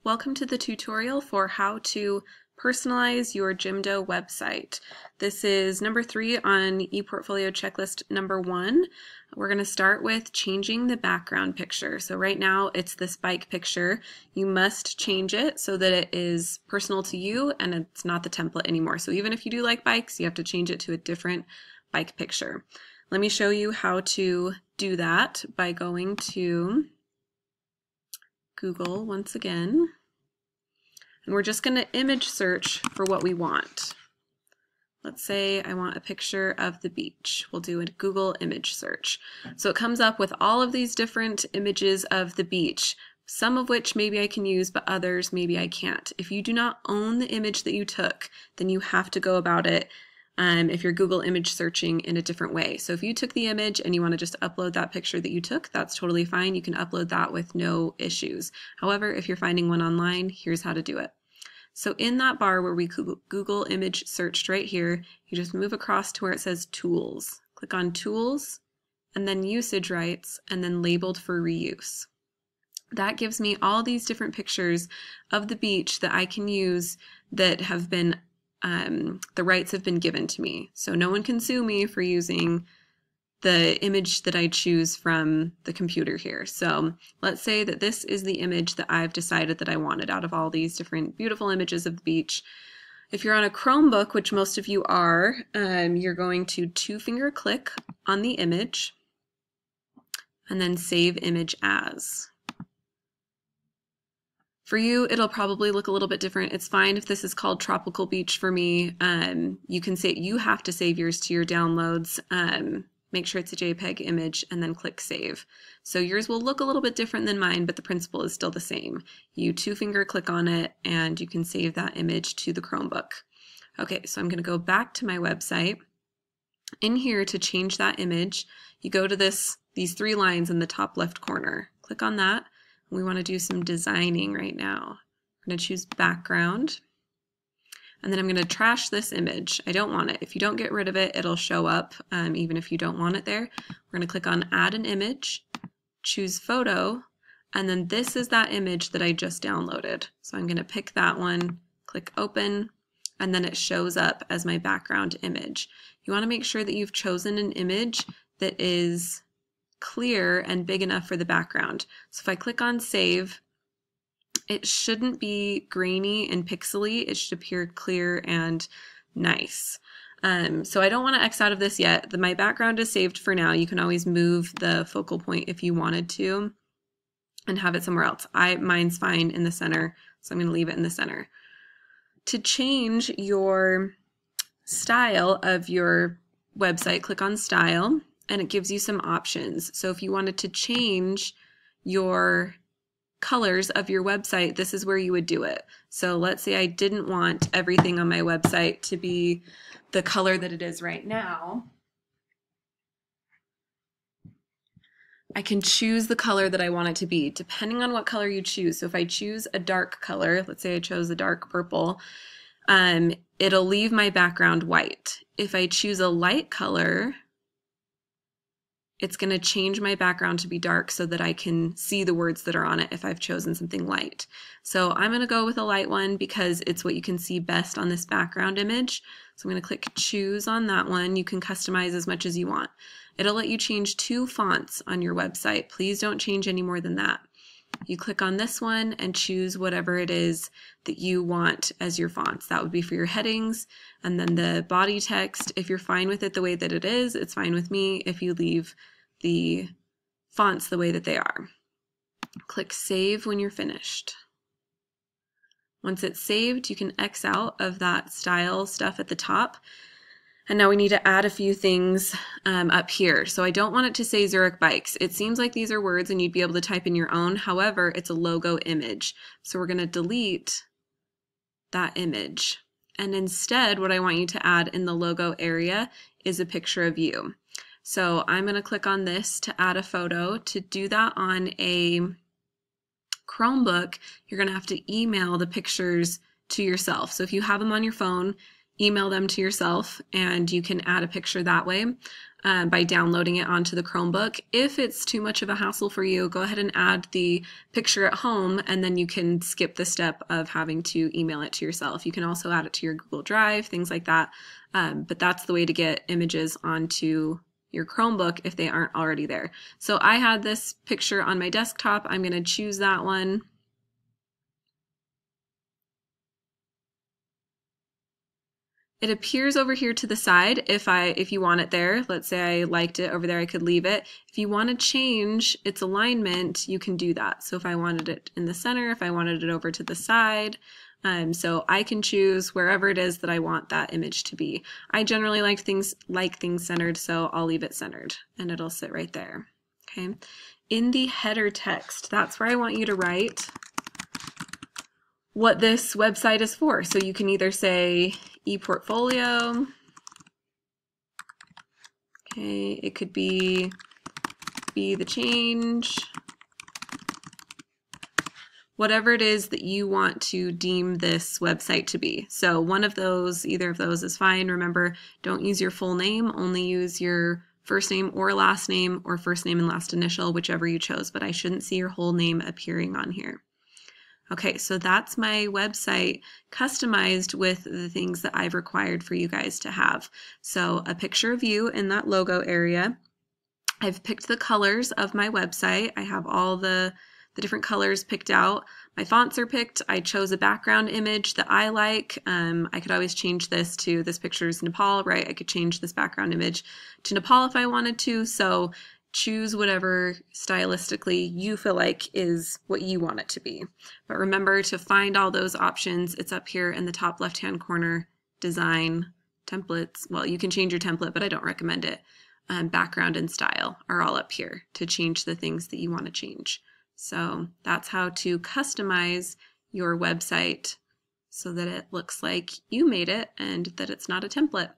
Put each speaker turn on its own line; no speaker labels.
Welcome to the tutorial for how to personalize your Jimdo website. This is number 3 on ePortfolio checklist number 1. We're going to start with changing the background picture. So right now it's this bike picture. You must change it so that it is personal to you and it's not the template anymore. So even if you do like bikes, you have to change it to a different bike picture. Let me show you how to do that by going to Google once again, and we're just going to image search for what we want. Let's say I want a picture of the beach. We'll do a Google image search. So it comes up with all of these different images of the beach, some of which maybe I can use, but others maybe I can't. If you do not own the image that you took, then you have to go about it if you're Google image searching in a different way. So if you took the image and you want to just upload that picture that you took, that's totally fine. You can upload that with no issues. However, if you're finding one online, here's how to do it. So in that bar where we Google image searched right here, you just move across to where it says Tools. Click on Tools and then Usage Rights and then Labeled for Reuse. That gives me all these different pictures of the beach that I can use that have been the rights have been given to me. So no one can sue me for using the image that I choose from the computer here. So let's say that this is the image that I've decided that I wanted out of all these different beautiful images of the beach. If you're on a Chromebook, which most of you are, you're going to two-finger click on the image and then Save Image As. For you, it'll probably look a little bit different. It's fine if this is called Tropical Beach for me. You have to save yours to your downloads. Make sure it's a JPEG image and then click Save. So yours will look a little bit different than mine, but the principle is still the same. You two-finger click on it and you can save that image to the Chromebook. Okay, so I'm going to go back to my website. In here, to change that image, you go to these 3 lines in the top left corner. Click on that. We want to do some designing right now. I'm going to choose background, and then I'm going to trash this image. I don't want it. If you don't get rid of it, it'll show up even if you don't want it there. We're going to click on Add an Image, choose Photo, and then this is that image that I just downloaded. So I'm going to pick that one, click Open, and then it shows up as my background image. You want to make sure that you've chosen an image that is clear and big enough for the background. So if I click on Save, it shouldn't be grainy and pixely. It should appear clear and nice. So I don't want to X out of this yet. My background is saved for now. You can always move the focal point if you wanted to and have it somewhere else. Mine's fine in the center, so I'm going to leave it in the center. To change your style of your website, click on Style, and it gives you some options. So if you wanted to change your colors of your website, this is where you would do it. So let's say I didn't want everything on my website to be the color that it is right now. I can choose the color that I want it to be, depending on what color you choose. So if I choose a dark color, let's say I chose a dark purple, it'll leave my background white. If I choose a light color, it's going to change my background to be dark so that I can see the words that are on it if I've chosen something light. So I'm going to go with a light one because it's what you can see best on this background image. So I'm going to click Choose on that one. You can customize as much as you want. It'll let you change 2 fonts on your website. Please don't change any more than that. You click on this one and choose whatever it is that you want as your fonts. That would be for your headings, and then the body text. If you're fine with it the way that it is, it's fine with me if you leave the fonts the way that they are. Click Save when you're finished. Once it's saved, you can X out of that style stuff at the top. And now we need to add a few things up here. So I don't want it to say Zurich Bikes. It seems like these are words and you'd be able to type in your own. However, it's a logo image. So we're going to delete that image. And instead, what I want you to add in the logo area is a picture of you. So I'm going to click on this to add a photo. To do that on a Chromebook, you're going to have to email the pictures to yourself. So if you have them on your phone, email them to yourself, and you can add a picture that way by downloading it onto the Chromebook. If it's too much of a hassle for you, go ahead and add the picture at home, and then you can skip the step of having to email it to yourself. You can also add it to your Google Drive, things like that. But that's the way to get images onto your Chromebook if they aren't already there. So I had this picture on my desktop. I'm going to choose that one. It appears over here to the side if you want it there. Let's say I liked it over there, I could leave it. If you want to change its alignment, you can do that. So if I wanted it in the center, if I wanted it over to the side, so I can choose wherever it is that I want that image to be. I generally like things centered, so I'll leave it centered and it'll sit right there. Okay. In the header text, that's where I want you to write what this website is for. So you can either say ePortfolio. Okay, it could be the change. Whatever it is that you want to deem this website to be. So one of those, either of those is fine. Remember, don't use your full name, only use your first name or last name, or first name and last initial, whichever you chose, but I shouldn't see your whole name appearing on here. Okay, so that's my website customized with the things that I've required for you guys to have. So a picture of you in that logo area. I've picked the colors of my website. I have all the different colors picked out. My fonts are picked. I chose a background image that I like. I could always change this to, this picture is Nepal, right? I could change this background image to Nepal if I wanted to. So choose whatever stylistically you feel like is what you want it to be. But remember to find all those options. It's up here in the top left-hand corner, design, templates. Well, you can change your template, but I don't recommend it. Background and style are all up here to change the things that you want to change. So that's how to customize your website so that it looks like you made it and that it's not a template.